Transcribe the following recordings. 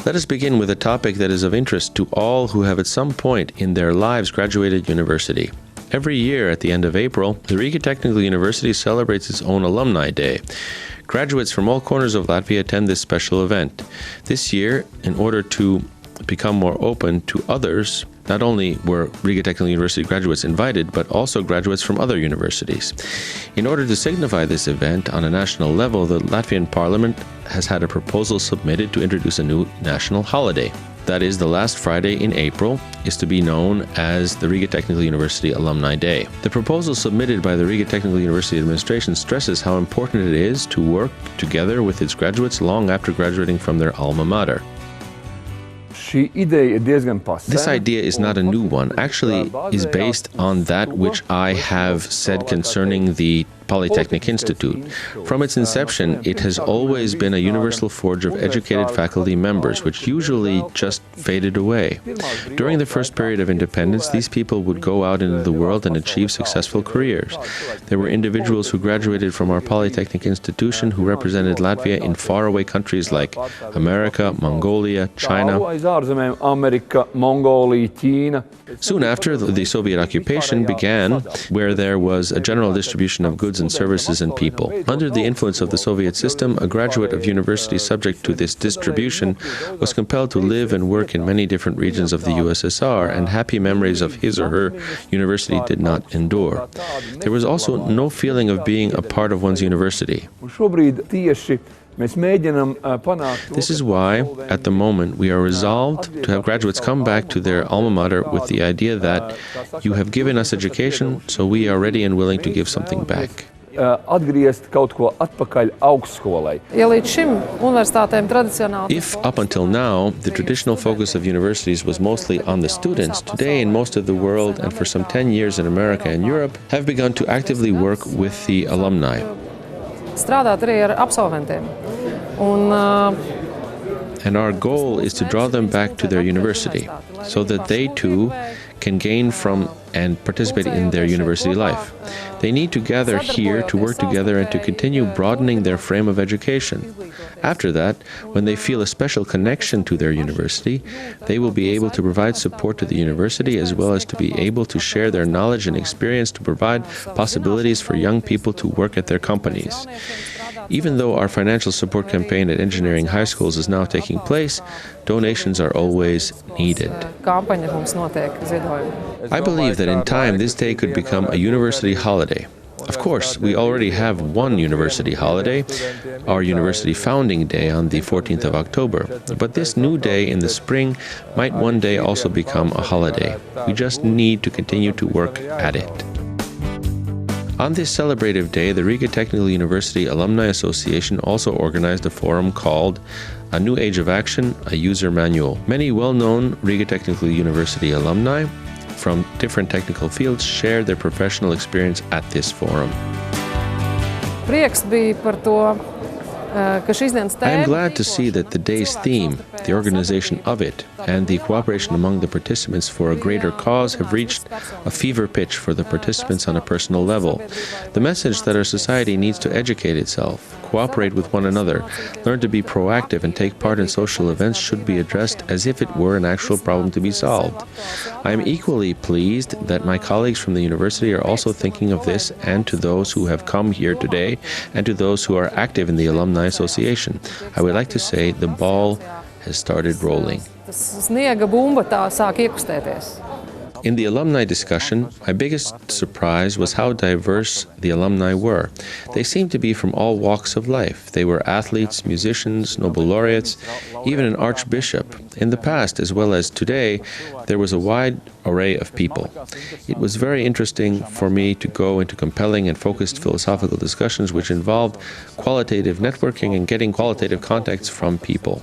Let us begin with a topic that is of interest to all who have at some point in their lives graduated university. Every year at the end of April, the Riga Technical University celebrates its own Alumni Day. Graduates from all corners of Latvia attend this special event. This year, in order to become more open to others, not only were Riga Technical University graduates invited, but also graduates from other universities. In order to signify this event on a national level, the Latvian Parliament has had a proposal submitted to introduce a new national holiday. That is, the last Friday in April is to be known as the Riga Technical University Alumni Day. The proposal submitted by the Riga Technical University administration stresses how important it is to work together with its graduates long after graduating from their alma mater. This idea is not a new one. Actually, is based on that which I have said concerning the Polytechnic Institute. From its inception, it has always been a universal forge of educated faculty members, which usually just faded away. During the first period of independence, these people would go out into the world and achieve successful careers. There were individuals who graduated from our Polytechnic institution who represented Latvia in faraway countries like America, Mongolia, China. Soon after, the Soviet occupation began, where there was a general distribution of goods and services and people. Under the influence of the Soviet system, a graduate of university subject to this distribution was compelled to live and work in many different regions of the USSR, and happy memories of his or her university did not endure. There was also no feeling of being a part of one's university. This is why, at the moment, we are resolved to have graduates come back to their alma mater with the idea that you have given us education, so we are ready and willing to give something back. If up until now, the traditional focus of universities was mostly on the students, today in most of the world and for some 10 years in America and Europe, have begun to actively work with the alumni. And our goal is to draw them back to their university, so that they too can gain from and participate in their university life. They need to gather here to work together and to continue broadening their frame of education. After that, when they feel a special connection to their university, they will be able to provide support to the university as well as to be able to share their knowledge and experience to provide possibilities for young people to work at their companies. Even though our financial support campaign at engineering high schools is now taking place, donations are always needed. I believe that in time this day could become a university holiday. Of course, we already have one university holiday, our University Founding Day on the 14th of October. But this new day in the spring might one day also become a holiday. We just need to continue to work at it. On this celebrative day, the Riga Technical University Alumni Association also organized a forum called A New Age of Action, a User Manual. Many well-known Riga Technical University alumni from different technical fields shared their professional experience at this forum. I am glad to see that the day's theme, the organization of it, and the cooperation among the participants for a greater cause have reached a fever pitch for the participants on a personal level. The message that our society needs to educate itself, cooperate with one another, learn to be proactive and take part in social events should be addressed as if it were an actual problem to be solved. I am equally pleased that my colleagues from the university are also thinking of this, and to those who have come here today and to those who are active in the Alumni Association, I would like to say the ball has started rolling. In the alumni discussion, my biggest surprise was how diverse the alumni were. They seemed to be from all walks of life. They were athletes, musicians, Nobel laureates, even an archbishop. In the past, as well as today, there was a wide array of people. It was very interesting for me to go into compelling and focused philosophical discussions which involved qualitative networking and getting qualitative contacts from people.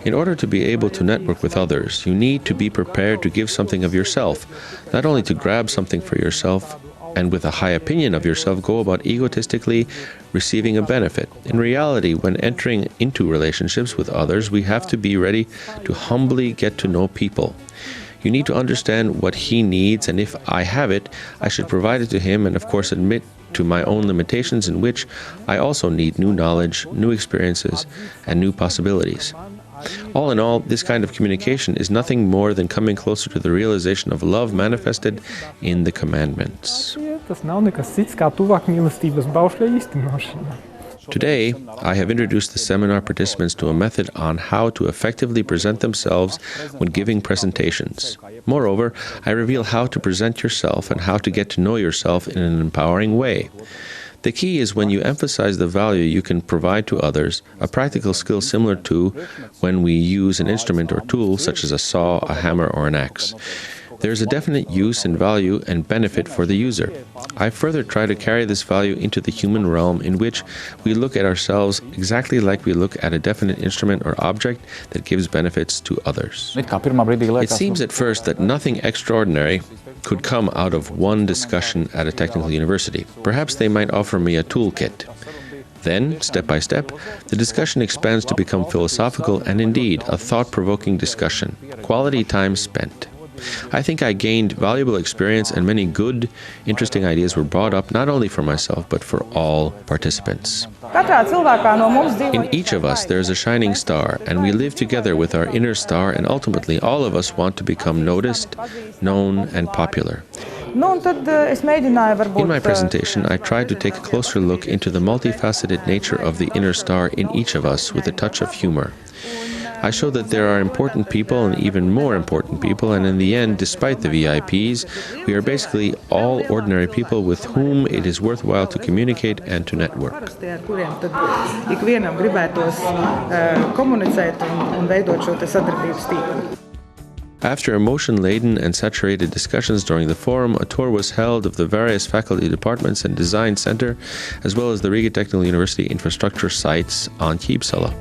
In order to be able to network with others, you need to be prepared to give something of yourself, not only to grab something for yourself and with a high opinion of yourself go about egotistically receiving a benefit. In reality, when entering into relationships with others, we have to be ready to humbly get to know people. You need to understand what he needs, and if I have it, I should provide it to him and, of course, admit to my own limitations in which I also need new knowledge, new experiences, and new possibilities. All in all, this kind of communication is nothing more than coming closer to the realization of love manifested in the commandments. Today, I have introduced the seminar participants to a method on how to effectively present themselves when giving presentations. Moreover, I reveal how to present yourself and how to get to know yourself in an empowering way. The key is when you emphasize the value you can provide to others, a practical skill similar to when we use an instrument or tool such as a saw, a hammer, or an axe. There is a definite use and value and benefit for the user. I further try to carry this value into the human realm in which we look at ourselves exactly like we look at a definite instrument or object that gives benefits to others. It seems at first that nothing extraordinary could come out of one discussion at a technical university. Perhaps they might offer me a toolkit. Then, step by step, the discussion expands to become philosophical and indeed a thought-provoking discussion. Quality time spent. I think I gained valuable experience and many good, interesting ideas were brought up not only for myself but for all participants. In each of us there is a shining star, and we live together with our inner star, and ultimately all of us want to become noticed, known, and popular. In my presentation, I tried to take a closer look into the multifaceted nature of the inner star in each of us with a touch of humor. I show that there are important people and even more important people, and in the end, despite the VIPs, we are basically all ordinary people with whom it is worthwhile to communicate and to network. After emotion-laden and saturated discussions during the forum, a tour was held of the various faculty departments and design center, as well as the Riga Technical University infrastructure sites on Kīpsala.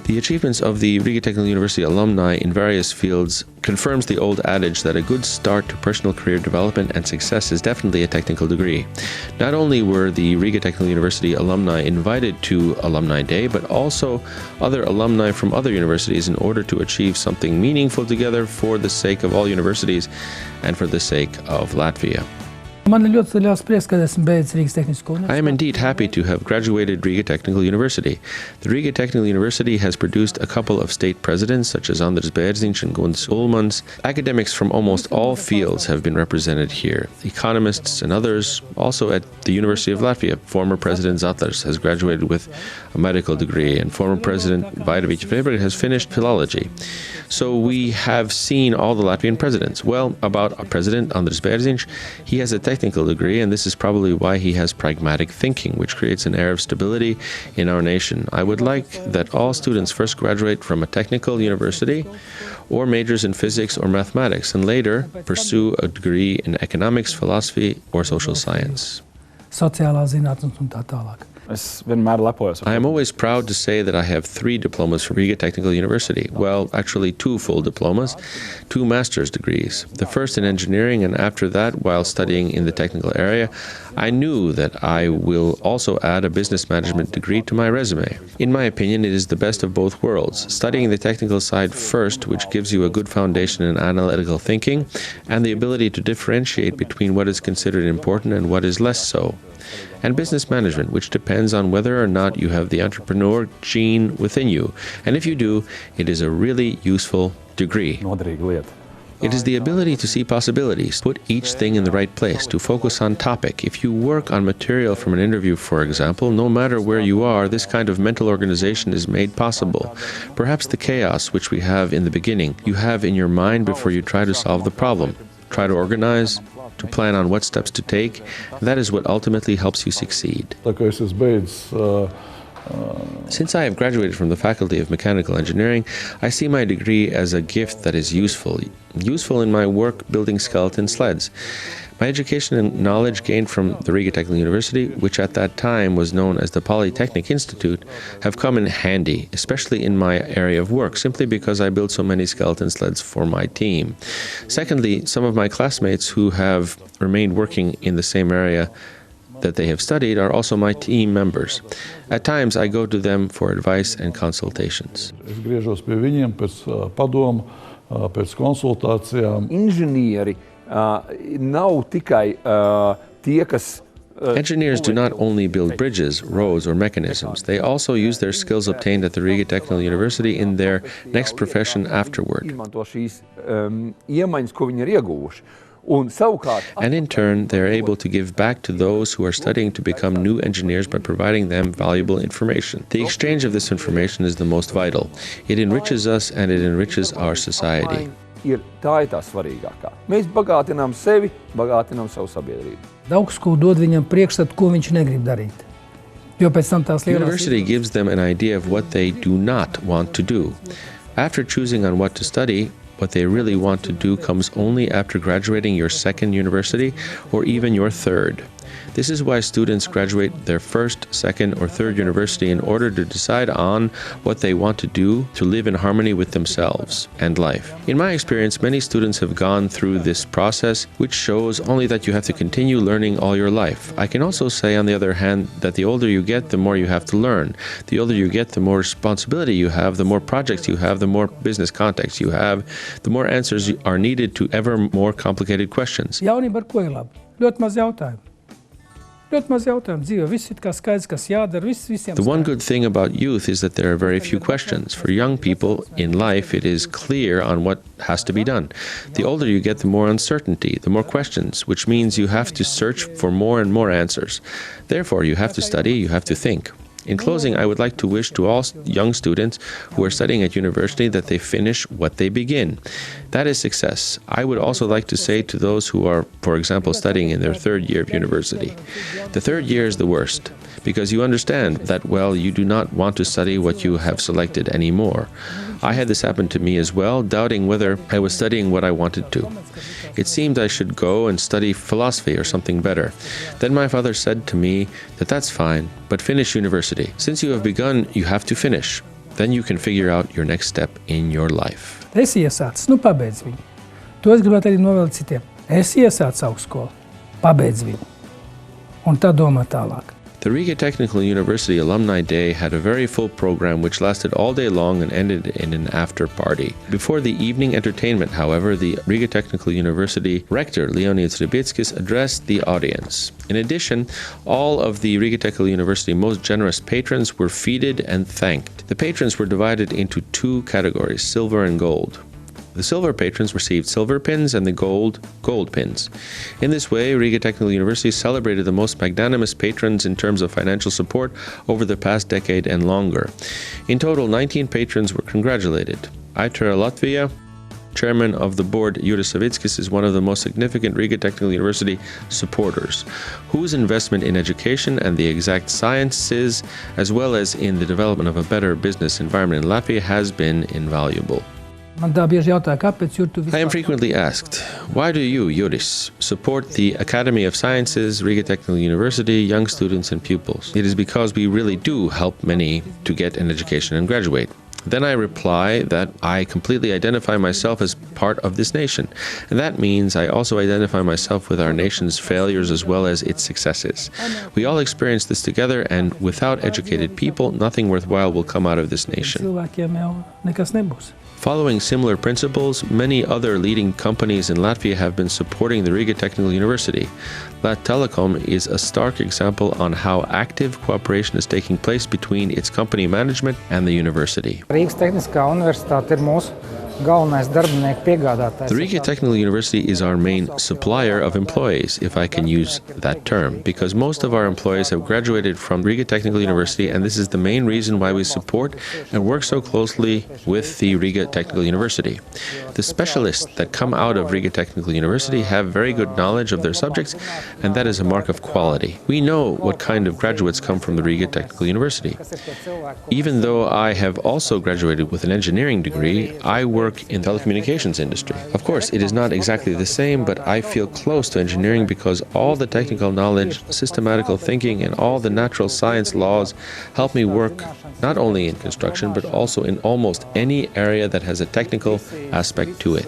The achievements of the Riga Technical University alumni in various fields confirms the old adage that a good start to personal career development and success is definitely a technical degree. Not only were the Riga Technical University alumni invited to Alumni Day, but also other alumni from other universities in order to achieve something meaningful together for the sake of all universities and for the sake of Latvia. I am indeed happy to have graduated Riga Technical University. The Riga Technical University has produced a couple of state presidents such as Andris Bērziņš and Gunts Ulmans. Academics from almost all fields have been represented here, economists and others. Also at the University of Latvia, former President Zatars has graduated with a medical degree, and former President Vaidovičs Freiberg has finished philology. So we have seen all the Latvian presidents. Well, about our President Andris Bērziņš, he has a technical degree, and this is probably why he has pragmatic thinking, which creates an air of stability in our nation. I would like that all students first graduate from a technical university or majors in physics or mathematics, and later pursue a degree in economics, philosophy, or social science. I am always proud to say that I have 3 diplomas from Riga Technical University. Well, actually 2 full diplomas, 2 master's degrees. The first in engineering, and after that, while studying in the technical area, I knew that I will also add a business management degree to my resume. In my opinion, it is the best of both worlds. Studying the technical side first, which gives you a good foundation in analytical thinking, and the ability to differentiate between what is considered important and what is less so. And business management, which depends on whether or not you have the entrepreneur gene within you. And if you do, it is a really useful degree. It is the ability to see possibilities, put each thing in the right place, to focus on topic. If you work on material from an interview, for example, no matter where you are, this kind of mental organization is made possible. Perhaps the chaos which we have in the beginning, you have in your mind before you try to solve the problem. Try to organize, to plan on what steps to take, and that is what ultimately helps you succeed. Since I have graduated from the Faculty of Mechanical Engineering, I see my degree as a gift that is useful in my work building skeleton sleds. My education and knowledge gained from the Riga Technical University, which at that time was known as the Polytechnic Institute, have come in handy, especially in my area of work, simply because I built so many skeleton sleds for my team. Secondly, some of my classmates who have remained working in the same area that they have studied are also my team members. At times, I go to them for advice and consultations. Inženieri nav tikai tie, kas Engineers do not only build bridges, roads, or mechanisms. They also use their skills obtained at the Riga Technical University in their next profession afterward. And in turn, they are able to give back to those who are studying to become new engineers by providing them valuable information. The exchange of this information is the most vital. It enriches us and it enriches our society. Tā ir tā svarīgākā. Mēs bagātinām sevi, bagātinām savu sabiedrību. Augstskola dod viņam priekšstatu, ko viņš negrib darīt. Jo pēc tam tās lielās University gives them an idea of what they do not want to do. After choosing on what to study, what they really want to do comes only after graduating your second university or even your third. This is why students graduate their first, second, or third university in order to decide on what they want to do to live in harmony with themselves and life. In my experience, many students have gone through this process, which shows only that you have to continue learning all your life. I can also say, on the other hand, that the older you get, the more you have to learn. The older you get, the more responsibility you have, the more projects you have, the more business contacts you have, the more answers are needed to ever more complicated questions. Jaunība ar ko ir labi? Ļoti maz jautājumu. The one good thing about youth is that there are very few questions. For young people in life, it is clear on what has to be done. The older you get, the more uncertainty, the more questions, which means you have to search for more and more answers. Therefore, you have to study, you have to think. In closing, I would like to wish to all young students who are studying at university that they finish what they begin. That is success. I would also like to say to those who are, for example, studying in their third year of university, the third year is the worst, because you understand that, well, you do not want to study what you have selected anymore. I had this happen to me as well, doubting whether I was studying what I wanted to. It seemed I should go and study philosophy or something better. Then my father said to me that that's fine, but finish university. Since you have begun, you have to finish. Then you can figure out your next step in your life. Es iesācu, pabeidz viņu. To es gribētu arī novēlēt citiem. Es iesācu augstskolu, pabeidz viņu. Un tad domā tālāk. The Riga Technical University Alumni Day had a very full program which lasted all day long and ended in an after party. Before the evening entertainment, however, the Riga Technical University rector Leonidas Ribitskis addressed the audience. In addition, all of the Riga Technical University most generous patrons were feted and thanked. The patrons were divided into two categories, silver and gold. The silver patrons received silver pins and the gold pins. In this way, Riga Technical University celebrated the most magnanimous patrons in terms of financial support over the past decade and longer. In total, 19 patrons were congratulated. RTU Latvia, chairman of the board Juris Savitskis, is one of the most significant Riga Technical University supporters, whose investment in education and the exact sciences, as well as in the development of a better business environment in Latvia, has been invaluable. I am frequently asked, why do you, Juris, support the Academy of Sciences, Riga Technical University, young students and pupils? It is because we really do help many to get an education and graduate. Then I reply that I completely identify myself as part of this nation. And that means I also identify myself with our nation's failures as well as its successes. We all experience this together, and without educated people, nothing worthwhile will come out of this nation. Following similar principles, many other leading companies in Latvia have been supporting the Riga Technical University. Lat Telekom is a stark example on how active cooperation is taking place between its company management and the university. The Riga Technical University is our main supplier of employees, if I can use that term, because most of our employees have graduated from Riga Technical University, and this is the main reason why we support and work so closely with the Riga Technical University. The specialists that come out of Riga Technical University have very good knowledge of their subjects, and that is a mark of quality. We know what kind of graduates come from the Riga Technical University. Even though I have also graduated with an engineering degree, I work in the telecommunications industry. Of course, it is not exactly the same, but I feel close to engineering because all the technical knowledge, systematical thinking, and all the natural science laws help me work not only in construction, but also in almost any area that has a technical aspect to it.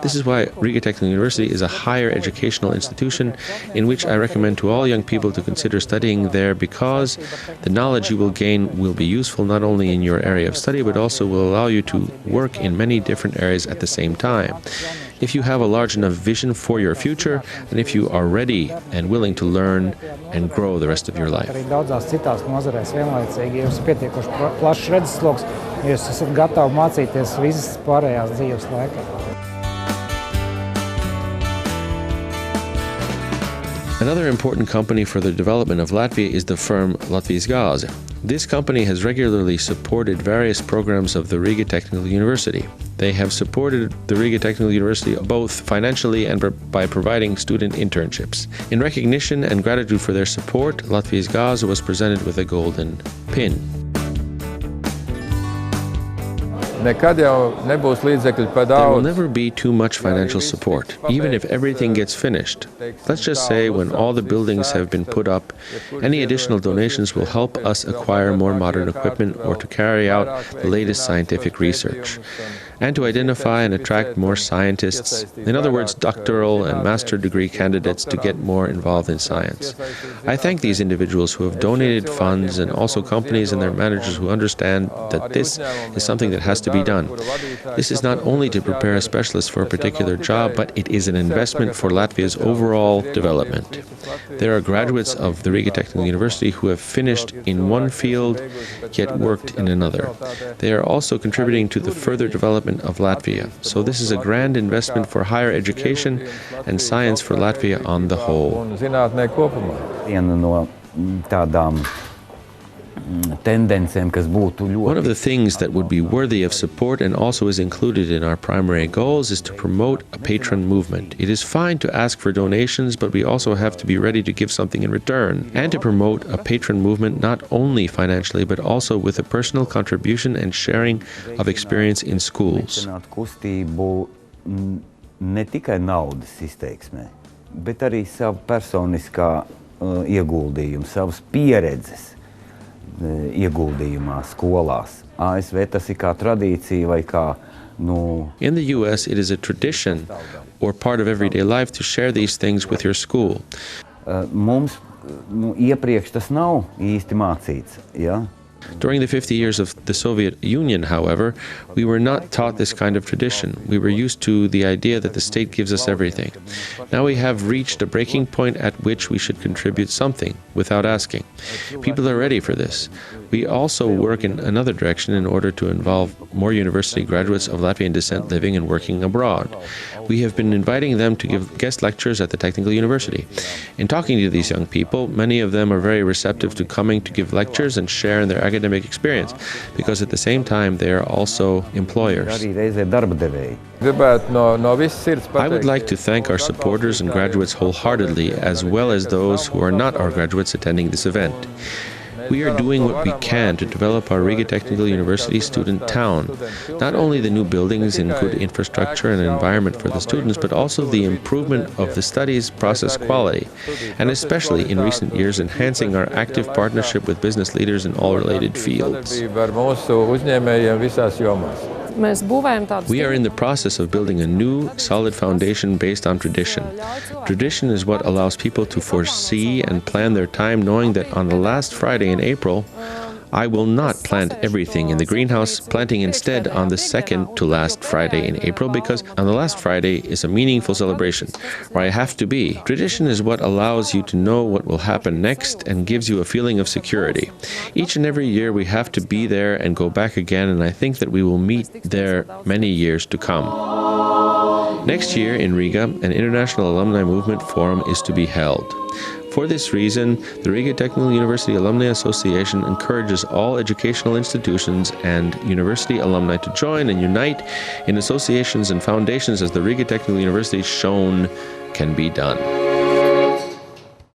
This is why Riga Technical University is a higher educational institution in which I recommend to all young people to consider studying there, because the knowledge you will gain will be useful not only in your area of study, but also will allow you to work in many different areas at the same time. If you have a large enough vision for your future, and if you are ready and willing to learn and grow the rest of your life. Daudzās citās nozarēs vienlaicīgi jūs pietiekoši plašs redzesloks, jūs esat gatavi mācīties visas pārējās dzīves laikā. Another important company for the development of Latvia is the firm Latvijas Gāze. This company has regularly supported various programs of the Riga Technical University. They have supported the Riga Technical University both financially and by providing student internships. In recognition and gratitude for their support, Latvijas Gāze was presented with a golden pin. Nekad jau nebūs līdzekļu par daudz. There will never be too much financial support, even if everything gets finished. Let's just say when all the buildings have been put up, any additional donations will help us acquire more modern equipment or to carry out the latest scientific research, and to identify and attract more scientists, in other words, doctoral and master degree candidates, to get more involved in science. I thank these individuals who have donated funds, and also companies and their managers who understand that this is something that has to be done. This is not only to prepare a specialist for a particular job, but it is an investment for Latvia's overall development. There are graduates of the Riga Technical University who have finished in one field, yet worked in another. They are also contributing to the further development of Latvia. So this is a grand investment for higher education and science for Latvia on the whole. One of the things that would be worthy of support and also is included in our primary goals is to promote a patron movement. It is fine to ask for donations, but we also have to be ready to give something in return, and to promote a patron movement not only financially, but also with a personal contribution and sharing of experience in schools. Ne tikai naudas izteiksmē, bet arī savu personiskā ieguldījumu, savas pieredzes ieguldījumā skolās. ASV tas ir kā tradīcija vai kā, In the US, it is a tradition or part of everyday life to share these things with your school. Mums iepriekš tas nav īsti mācīts, ja? During the 50 years of the Soviet Union, however, we were not taught this kind of tradition. We were used to the idea that the state gives us everything. Now we have reached a breaking point at which we should contribute something without asking. People are ready for this. We also work in another direction in order to involve more university graduates of Latvian descent living and working abroad. We have been inviting them to give guest lectures at the Technical University. In talking to these young people, many of them are very receptive to coming to give lectures and share in their academic experience, because at the same time they are also employers. I would like to thank our supporters and graduates wholeheartedly, as well as those who are not our graduates attending this event. We are doing what we can to develop our Riga Technical University student town. Not only the new buildings and good infrastructure and environment for the students, but also the improvement of the studies process quality, and especially in recent years enhancing our active partnership with business leaders in all related fields. We are in the process of building a new, solid foundation based on tradition. Tradition is what allows people to foresee and plan their time, knowing that on the last Friday in April, I will not plant everything in the greenhouse, planting instead on the second to last Friday in April, because on the last Friday is a meaningful celebration, where I have to be. Tradition is what allows you to know what will happen next and gives you a feeling of security. Each and every year we have to be there and go back again, and I think that we will meet there many years to come. Next year in Riga, an International Alumni Movement Forum is to be held. For this reason, the Riga Technical University Alumni Association encourages all educational institutions and university alumni to join and unite in associations and foundations as the Riga Technical University shown can be done.